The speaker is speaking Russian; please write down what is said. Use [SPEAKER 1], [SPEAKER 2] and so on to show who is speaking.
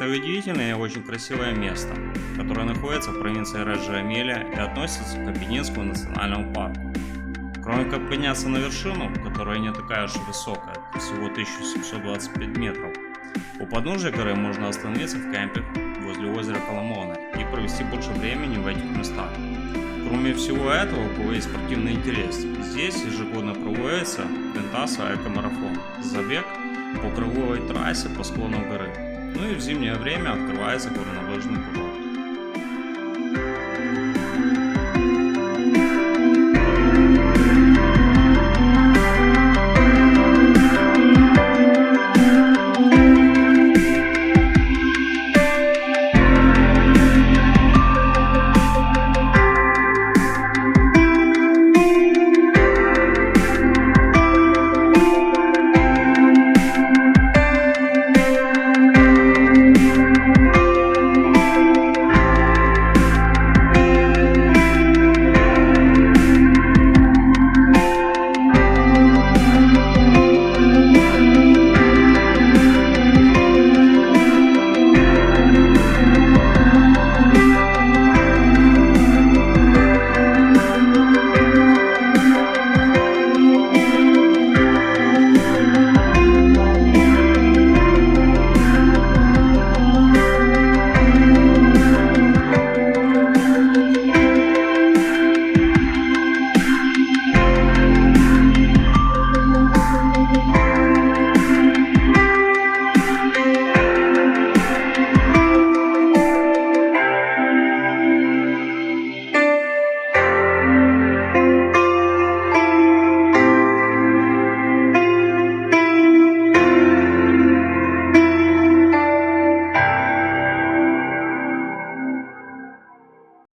[SPEAKER 1] Самое удивительное и очень красивое место, которое находится в провинции Реджо-Эмилия и относится к Апеннинскому национальному парку. Кроме как подняться на вершину, которая не такая уж и высокая, всего 1725 метров, у подножия горы можно остановиться в кемпе возле озера Каламоне и провести больше времени в этих местах. Кроме всего этого, у кого есть спортивный интерес, здесь ежегодно проводится Вентассо эко-марафон, забег по круговой трассе по склону горы. Ну и в зимнее время открывается горнолыжный курорт.